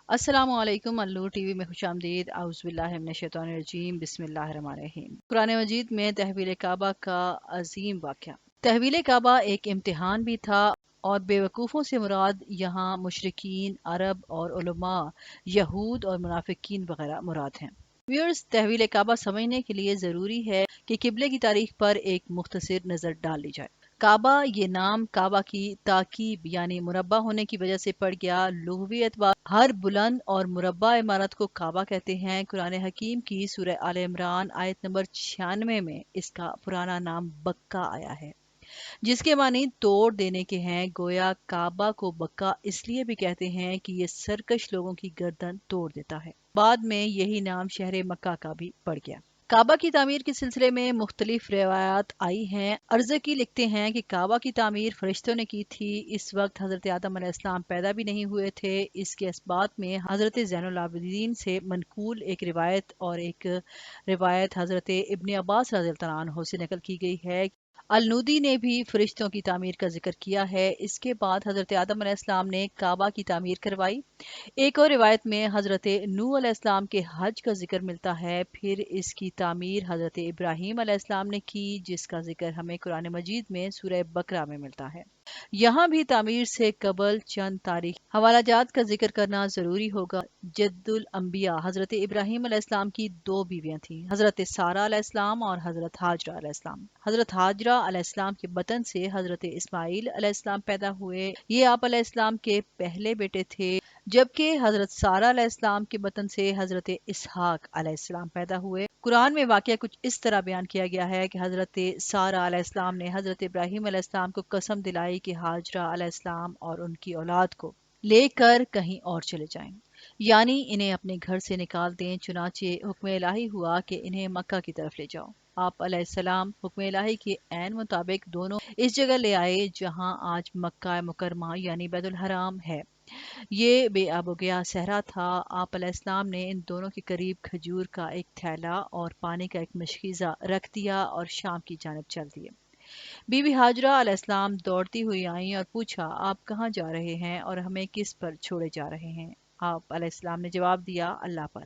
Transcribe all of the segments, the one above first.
अस्सलाम वालेकुम। अल्लू टीवी में खुशामदीद। आउज़ुबिल्लाहि मिनश्शैतानिर्रजीम। बिस्मिल्लाहिर्रहमानिर्रहीम। कुरान मजीद में तहवील काबा का अजीम वाक़या। तहवील काबा एक इम्तिहान भी था और बेवकूफ़ों से मुराद यहाँ मुशरिकीन अरब और उलमा यहूद और मुनाफिकीन वगैरह मुराद हैं। व्यूअर्स, तहवील काबा समझने के लिए ज़रूरी है कि किबले की तारीख पर एक मुख्तसर नज़र डाल ली जाए। काबा ये नाम काबा की ताकीब यानी मुरब्बा होने की वजह से पड़ गया। लुग़वी एतबार हर बुलंद और मुरब्बा इमारत को काबा कहते हैं। कुरान हकीम की सूरह आल इमरान आयत नंबर 96 में इसका पुराना नाम बक्का आया है, जिसके मानी तोड़ देने के हैं। गोया काबा को बक्का इसलिए भी कहते हैं कि ये सरकश लोगों की गर्दन तोड़ देता है। बाद में यही नाम शहर मक्का का भी पड़ गया। काबा की तामीर के सिलसिले में मुख्तलिफ रिवायात आई हैं। अर्ज़की लिखते हैं कि काबा की तामीर फरिश्तों ने की थी। इस वक्त हज़रत आदम अलैहिस्सलाम पैदा भी नहीं हुए थे। इसके असबात में हज़रत ज़ैनुल आबिदीन से मनकूल एक रिवायत और एक रिवायत हज़रत इब्न अब्बास रज़ियल्लाहु अन्हु से नकल की गई है। अलनूदी ने भी फरिश्तों की तामीर का जिक्र किया है। इसके बाद हज़रत आदम अलैहिस्सलाम ने काबा की तामीर करवाई। एक और रिवायत में हज़रत नूह अलैहिस्सलाम के हज का जिक्र मिलता है। फिर इसकी तामीर हज़रत इब्राहीम अलैहिस्सलाम ने की, जिसका जिक्र हमें कुरान मजीद में सूरह बकरा में मिलता है। यहाँ भी तामीर से कबल चंद तारीख हवालाजात का जिक्र करना जरूरी होगा। जद्दुल अंबिया हजरत इब्राहीम अलैहिस्सलाम की दो बीवियां थीं, हजरत सारा अलैहिस्सलाम और हजरत हाजरा अलैहिस्सलाम। हजरत हाजरा अलैहिस्सलाम के बतन से हजरत इस्माइल अलैहिस्सलाम पैदा हुए। ये आप अलैहिस्सलाम के पहले बेटे थे, जबकि हजरत सारा अलैहिस्सलाम के बतन से हजरत इसहाक अलैहिस्सलाम पैदा हुए। कुरान में वाकया कुछ इस तरह बयान किया गया है कि हजरत सारा अलैहिस्सलाम ने हजरत इब्राहीम अलैहिस्सलाम को कसम दिलाई कि हाजरा अलैहिस्सलाम और उनकी औलाद को लेकर कहीं और चले जाएं, यानी इन्हें अपने घर से निकाल दें। चुनाचे हुक्म इलाही हुआ कि इन्हें मक्का की तरफ ले जाओ। आप अलैहिस्सलाम हुक्म इलाही के ऐन मुताबिक दोनों इस जगह ले आए जहां आज मक्का मुकरमा यानी बैतुल हराम है। ये बेआबोगया सहरा था। आप अलैहिस्सलाम ने इन दोनों के करीब खजूर का एक थैला और पानी का एक मशकीज़ा रख दिया और शाम की जानिब चल दिए। बीबी हाजरा अलैहिस्सलाम दौड़ती हुई आई और पूछा, आप कहाँ जा रहे हैं और हमें किस पर छोड़े जा रहे हैं? आप अलैहिस्सलाम ने जवाब दिया, अल्लाह पर।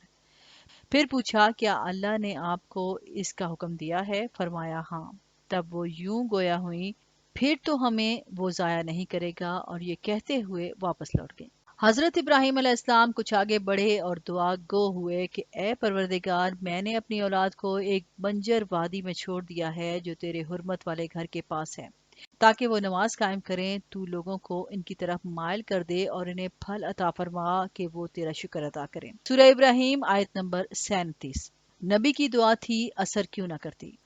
फिर पूछा, क्या अल्लाह ने आपको इसका हुक्म दिया है? फरमाया, हाँ। तब वो यूं गोया हुई, फिर तो हमें वो जाया नहीं करेगा, और ये कहते हुए वापस लौट गई। हजरत इब्राहीम अलैहिस्सलाम कुछ आगे बढ़े और दुआ गो हुए कि ए परवरदिगार, मैंने अपनी औलाद को एक बंजर वादी में छोड़ दिया है जो तेरे हुर्मत वाले घर के पास है, ताकि वो नमाज कायम करें। तू लोगों को इनकी तरफ माइल कर दे और इन्हें फल अता फरमा कि वो तेरा शुक्र अदा करें। सूरह इब्राहीम आयत नंबर 37। नबी की दुआ थी, असर क्यों ना करती।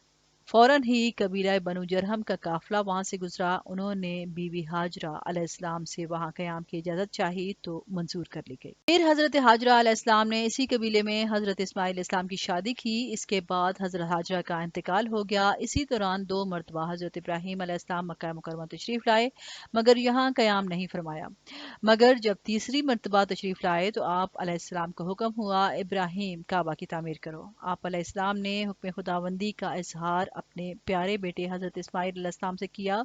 फौरन ही कबीला बनु जरहम का काफिला वहां से गुजरा। उन्होंने बीबी हाजरा अलैहिस्सलाम से वहां कयाम की इजाजत चाही तो मंजूर कर ली गई। फिर हजरत हाजरा अलैहिस्सलाम ने इसी कबीले में हजरत इस्माइल इस्लाम की शादी की। इसके बाद हजरत हाजरा का इंतकाल हो गया। इसी दौरान दो मरतबा हजरत इब्राहीम अलैहिस्सलाम मक्का मुकरमा तशरीफ लाए, मगर यहाँ कयाम नहीं फरमाया। मगर जब तीसरी मरतबा तशरीफ लाए तो आप अलैहिस्सलाम को हुक्म हुआ, इब्राहीम काबा की तामीर करो। आप अलैहिस्सलाम ने हुक्म खुदावंदी का इजहार अपने प्यारे बेटे हजरत इस्माइल अलैहिस्सलाम से किया।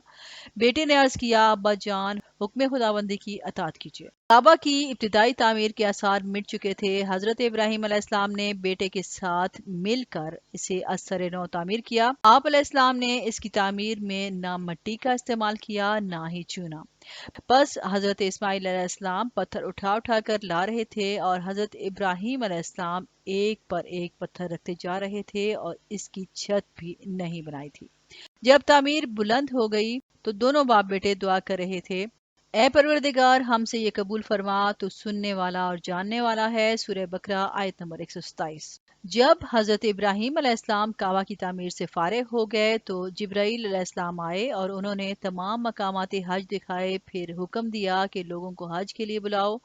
बेटे ने अर्ज किया, अब्बा जान, हुक्म खुदावंदी की अतात कीजिए। काबा की इब्तिदाई तामीर के आसार मिट चुके थे। हजरत इब्राहीम अलैहिस्सलाम ने बेटे के साथ मिलकर इसे असर नौ तामीर किया। आप अलैहिस्सलाम ने इसकी तामीर में ना मिट्टी का इस्तेमाल किया, ना ही चूना। बस हजरत इस्माइल अलैहिस्सलाम पत्थर उठा उठा कर ला रहे थे और हजरत इब्राहीम अलैहिस्सलाम एक पर एक पत्थर रखते जा रहे थे और इसकी छत भी नहीं बनाई थी। जब तामीर बुलंद हो गई तो दोनों बाप बेटे दुआ कर रहे थे, ए परवरदिगार, हमसे ये कबूल फरमा, तो सुनने वाला और जानने वाला है। सूरह बकरा आयत नंबर 127। जब हजरत इब्राहीम अलैहिस्सलाम काबा की तामीर से फारिग हो गए तो जिब्राईल अलैहिस्सलाम आए और उन्होंने तमाम मकामात हज दिखाए। फिर हुक्म दिया कि लोगों को हज के लिए बुलाओ,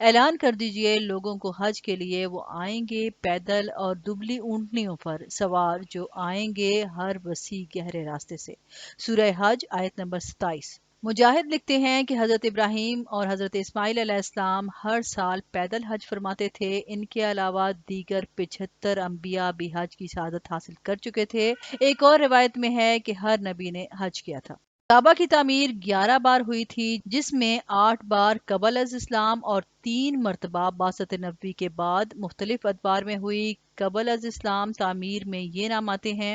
ऐलान कर दीजिए लोगों को हज के लिए वो आएंगे पैदल और दुबली ऊंटनियों पर सवार, जो आएंगे हर वसी गहरे रास्ते से। सूरह हज आयत नंबर 27। मुजाहिद लिखते हैं कि हजरत इब्राहीम और हजरत इस्माइल अलैहिस्सलाम हर साल पैदल हज फरमाते थे। इनके अलावा दीगर 75 अंबिया भी हज की शहादत हासिल कर चुके थे। एक और रिवायत में है कि हर नबी ने हज किया था। काबा की तामीर 11 बार हुई थी, जिसमें 8 बार कबल अज इस्लाम और 3 मरतबा बासत नबी के बाद मुख्तलिफ अदवार में हुई। कबल अज इस्लाम तामीर में ये नाम आते हैं: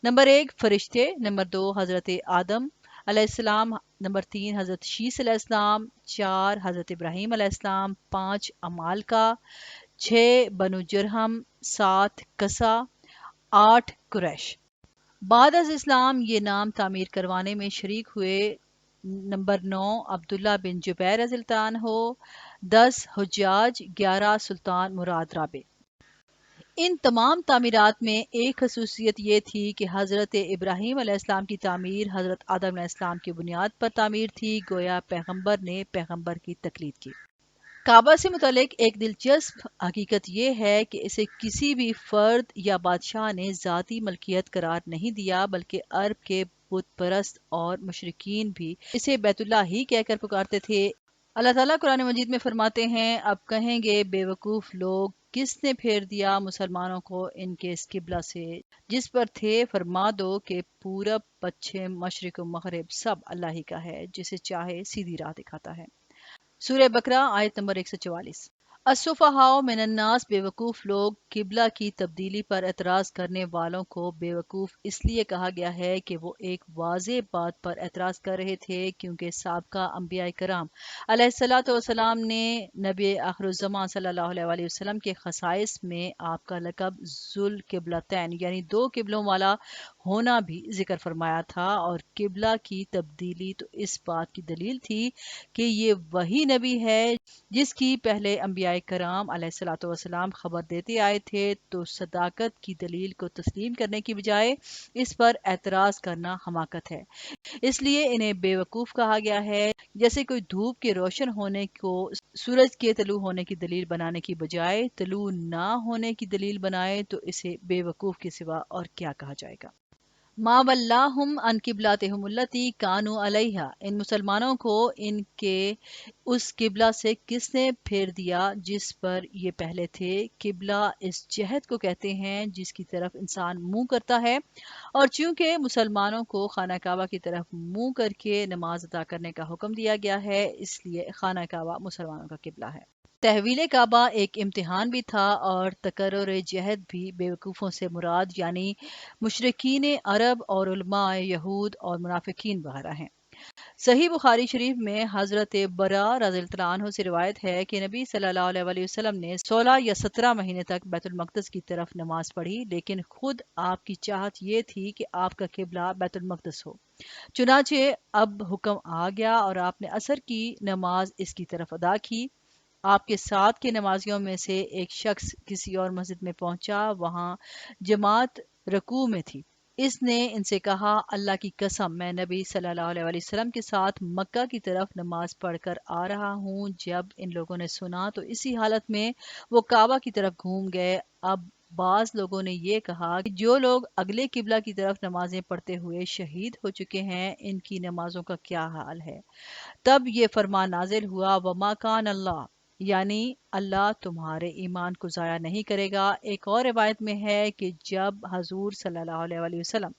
नंबर 1 फरिश्ते, नंबर 2 हज़रत आदम अलैहिस्सलाम, नंबर 3 हज़रत शीस अलैहिस्सलाम, 4 हज़रत इब्राहीम अलैहिस्सलाम, 5 अमालका, 6 बनु जुरहम, 7 कसा, 8 कुरैश। बाद अज इस्लाम ये नाम तामीर करवाने में शरीक हुए नंबर 9 अब्दुल्ला बिन जुबैर रज़ियल्लाहु अन्हु, 10 हुज्जाज, 11 सुल्तान मुराद राबे। इन तमाम तामीरात में एक खसूसियत ये थी कि हज़रत इब्राहीम अलैहिस्सलाम की तामीर हज़रत आदम अलैहिस्सलाम की बुनियाद पर तामीर थी, गोया पैगंबर ने पैगंबर की तकलीद की। काबा से मुतालिक एक दिलचस्प हकीकत यह है कि इसे किसी भी फर्द या बादशाह ने ज़ाती मलकियत करार नहीं दिया, बल्कि अरब के बुत परस्त और मुशरिकीन भी इसे बैतुल्लाह ही कहकर पुकारते थे। अल्लाह ताला कुरान मजीद में फरमाते हैं, अब कहेंगे बेवकूफ़ लोग, किसने फेर दिया मुसलमानों को इनके इस किबला से जिस पर थे। फरमा दो कि पूरब, पश्चिम, मशरिक व मगरिब सब अल्लाह ही का है, जिसे चाहे सीधी राह दिखाता है। सूरह बकरा आयत नंबर 144। असुफहाओ मिनन्नास, बेवकूफ़ लोग। किबला की तब्दीली पर एतराज़ करने वालों को बेवकूफ़ इसलिए कहा गया है कि वो एक वाज़ेह बात पर एतराज़ कर रहे थे, क्योंकि साबका अंबिया कराम अलैहिस्सलातु वस्सलाम ने नबी आखिरुज़्ज़मान सल्लल्लाहु अलैहि वसल्लम के खसाइस में आपका लक़ब ज़ुल किबलतैन यानी दो किबलों वाला होना भी जिक्र फरमाया था, और किबला की तब्दीली तो इस बात की दलील थी कि ये वही नबी है जिसकी पहले अंबिया कराम अलैहिस्सलातु वस्सलाम खबर देते आए थे। तो सदाकत की दलील को तस्लीम करने की बजाय इस पर एतराज करना हमाकत है, इसलिए इन्हें बेवकूफ़ कहा गया है। जैसे कोई धूप के रोशन होने को सूरज के तलू होने की दलील बनाने की बजाय तलू ना होने की दलील बनाए, तो इसे बेवकूफ़ के सिवा और क्या कहा जाएगा। मा वल्लाहुम अन किबलातिहुम उल्लती कानू अलैहा, इन मुसलमानों को इनके उस किबला से किसने फेर दिया जिस पर ये पहले थे। किबला इस जहत को कहते हैं जिसकी तरफ इंसान मुंह करता है, और चूंकि मुसलमानों को खाना काबा की तरफ मुंह करके नमाज अदा करने का हुक्म दिया गया है, इसलिए खाना काबा मुसलमानों का किबला है। तहवील काबा एक इम्तिहान भी था, और तकर्रुर जहद भी। बेवकूफ़ों से मुराद यानी मुशरिकीन अरब और उलमा यहूद और मुनाफिकीन वगैरह हैं। सही बुखारी शरीफ में हज़रत बरा रज़ियल्लाहु अन्हु से रिवायत है कि नबी सल्लल्लाहु अलैहि वसल्लम ने 16 या 17 महीने तक बैतुल मक़दस की तरफ नमाज पढ़ी, लेकिन खुद आपकी चाहत ये थी कि आपका किबला बैतुल मक़दस हो। चुनाचे अब हुक्म आ गया और आपने असर की नमाज इसकी तरफ अदा की। आपके साथ के नमाजियों में से एक शख्स किसी और मस्जिद में पहुंचा, वहां जमात रकू में थी। इसने इनसे कहा, अल्लाह की कसम, मैं नबी सल्लल्लाहु अलैहि वसल्लम के साथ मक्का की तरफ नमाज पढ़कर आ रहा हूँ। जब इन लोगों ने सुना तो इसी हालत में वो काबा की तरफ घूम गए। अब बाज लोगों ने ये कहा कि जो लोग अगले किबला की तरफ नमाजें पढ़ते हुए शहीद हो चुके हैं, इनकी नमाजों का क्या हाल है। तब ये फरमान नाजिल हुआ, वमा कान अल्लाह, यानी अल्लाह तुम्हारे ईमान को ज़ाया नहीं करेगा। एक और रिवायत में है कि जब हजूर सल्लल्लाहु अलैहि वसल्लम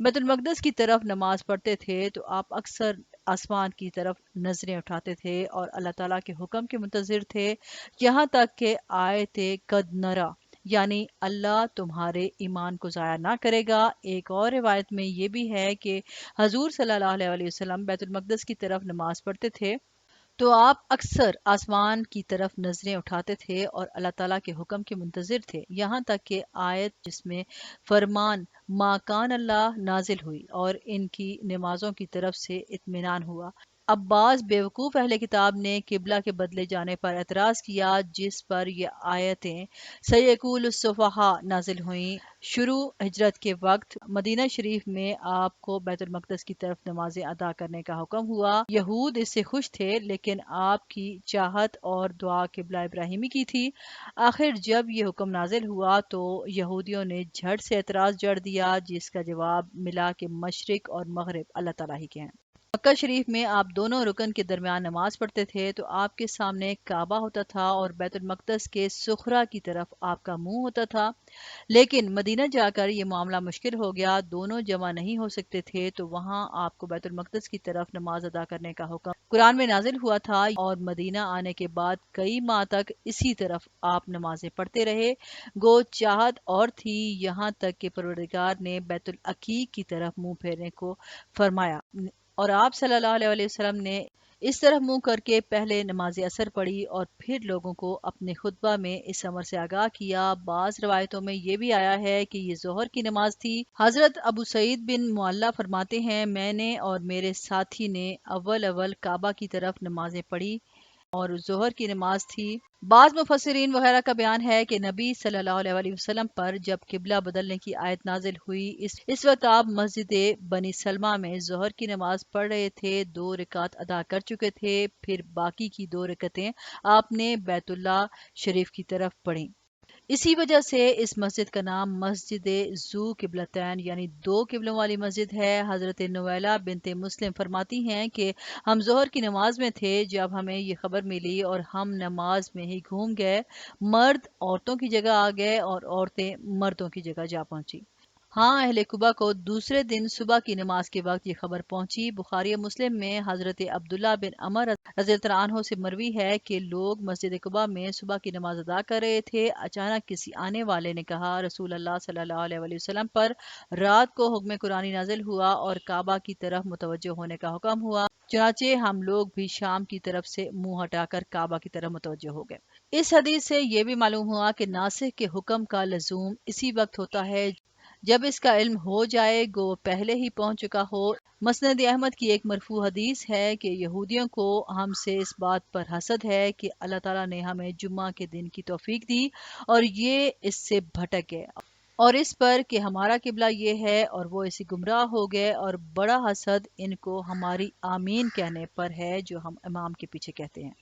बैतुल मक़दस की तरफ नमाज पढ़ते थे तो आप अक्सर आसमान की तरफ नजरें उठाते थे और अल्लाह ताला के हुक्म के मुंतज़िर थे, यहाँ तक कि आए थे कद नरा, यानी अल्लाह तुम्हारे ईमान को ज़ाया ना करेगा। एक और रिवायत में ये भी है कि हजूर सल्लल्लाहु अलैहि वसल्लम बैतुल मक़दस की तरफ नमाज पढ़ते थे तो आप अक्सर आसमान की तरफ नजरें उठाते थे और अल्लाह ताला के हुक्म के मुंतज़िर थे, यहाँ तक कि आयत जिसमें फरमान माकान अल्लाह नाजिल हुई और इनकी नमाजों की तरफ से इत्मीनान हुआ। अब्बास बेवकूफ़ अहले किताब ने किबला के बदले जाने पर एतराज़ किया, जिस पर यह आयतें सयकुलुस्सुफ़हा नाजिल हुईं। शुरू हिजरत के वक्त मदीना शरीफ में आपको बैतुल मक़दस की तरफ नमाजें अदा करने का हुक्म हुआ। यहूद इससे खुश थे, लेकिन आपकी चाहत और दुआ किबला इब्राहिमी की थी। आखिर जब ये हुक्म नाजिल हुआ तो यहूदियों ने झट से एतराज़ जड़ दिया, जिसका जवाब मिला कि मशरिक और मगरिब अल्लाह ताला ही के हैं। मक्का शरीफ में आप दोनों रुकन के दरमियान नमाज पढ़ते थे तो आपके सामने काबा होता था और बैतुल मक़दस के सुखरा की तरफ आपका मुंह होता था। लेकिन मदीना जाकर ये मामला मुश्किल हो गया, दोनों जमा नहीं हो सकते थे, तो वहां आपको बैतुल मक़दस की तरफ नमाज अदा करने का हुक्म कुरान में नाजिल हुआ था और मदीना आने के बाद कई माह तक इसी तरफ आप नमाजें पढ़ते रहे। गो चाहत और थी, यहाँ तक कि परवरदिगार ने बैतुल अकीक की तरफ मुंह फेरने को फरमाया और आप सल्लल्लाहु अलैहि वसल्लम ने इस तरफ मुंह करके पहले नमाज असर पढ़ी और फिर लोगों को अपने खुतबा में इस अमर से आगाह किया। बाज रवायतों में ये भी आया है कि ये जोहर की नमाज थी। हजरत अबू सईद बिन मुअल्ला फरमाते हैं, मैंने और मेरे साथी ने अव्वल अव्वल काबा की तरफ नमाजें पढ़ी और जोहर की नमाज थी। बाज मुफस्सिरीन वगैरह का बयान है कि नबी सल्लल्लाहु अलैहि वसल्लम पर जब किबला बदलने की आयत नाजिल हुई, इस वक्त आप मस्जिद बनी सलमा में जोहर की नमाज पढ़ रहे थे, 2 रकात अदा कर चुके थे, फिर बाकी की 2 रकतें आपने बैतुल्ला शरीफ की तरफ पढ़ी। इसी वजह से इस मस्जिद का नाम मस्जिद जू किबलतैन यानी 2 किबलों वाली मस्जिद है। हजरत नुवैला बिनते मुस्लिम फरमाती हैं कि हम जोहर की नमाज में थे जब हमें ये खबर मिली और हम नमाज में ही घूम गए, मर्द औरतों की जगह आ गए और औरतें मर्दों की जगह जा पहुंची। हाँ, अहले कुबा को दूसरे दिन सुबह की नमाज के वक्त ये खबर पहुंची। बुखारी और मुस्लिम में हजरत अब्दुल्ला बिन अमर रज़ियल्लाहु अन्हु से मरवी है कि लोग मस्जिद कुबा में सुबह की नमाज अदा कर रहे थे। अचानक किसी आने वाले ने कहा, रसूल अल्लाह सल्लल्लाहु अलैहि वसल्लम पर रात को हुक्म कुरानी नाजिल हुआ और काबा की तरफ मुतवज्जो होने का हुक्म हुआ। चुनाचे हम लोग भी शाम की तरफ से मुंह हटाकर काबा की तरफ मुतवज्जो हो गए। इस हदीस से ये भी मालूम हुआ कि नासिख के हुक्म का लजूम इसी वक्त होता है जब इसका इल्म हो जाए, गो पहले ही पहुंच चुका हो। मसनद अहमद की एक मरफू हदीस है कि यहूदियों को हमसे इस बात पर हसद है कि अल्लाह ताला ने हमें जुम्मा के दिन की तौफीक दी और ये इससे भटक गए, और इस पर कि हमारा किबला ये है और वो इसी गुमराह हो गए, और बड़ा हसद इनको हमारी आमीन कहने पर है जो हम इमाम के पीछे कहते हैं।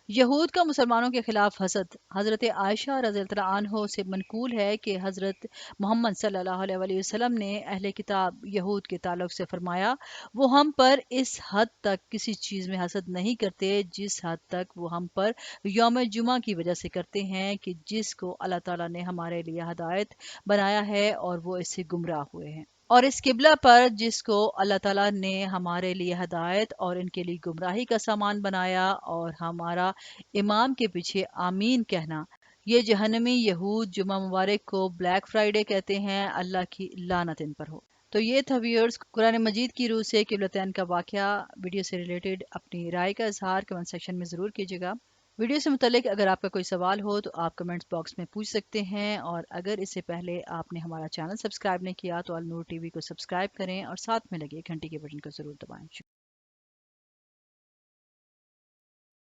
यहूद का मुसलमानों के खिलाफ हसद। हजरत आयशा रज़ियल्लाहु अन्हा से मनकूल है कि हजरत मोहम्मद सल्लल्लाहु अलैहि वसल्लम ने अहले किताब यहूद के ताल्लुक से फरमाया, वो हम पर इस हद तक किसी चीज़ में हसद नहीं करते जिस हद तक वो हम पर यौम जुमा की वजह से करते हैं कि जिसको अल्लाह ताला ने हमारे लिए हदायत बनाया है और वो इससे गुमराह हुए हैं, और इस किबला पर जिसको अल्लाह ताला ने हमारे लिए हदायत और इनके लिए गुमराही का सामान बनाया और हमारा इमाम के पीछे आमीन कहना। ये जहन्नमी यहूद जुमा मुबारक को ब्लैक फ्राइडे कहते हैं, अल्लाह की लानत इन पर हो। तो ये था व्यूअर्स कुरान मजीद की रूह से किबलतैन का वाकया। वीडियो से रिलेटेड अपनी राय का इजहार कमेंट सेक्शन में ज़रूर कीजिएगा। वीडियो से मुतालिक अगर आपका कोई सवाल हो तो आप कमेंट्स बॉक्स में पूछ सकते हैं, और अगर इससे पहले आपने हमारा चैनल सब्सक्राइब नहीं किया तो अल नूर टीवी को सब्सक्राइब करें और साथ में लगे घंटी के बटन को ज़रूर दबाएं।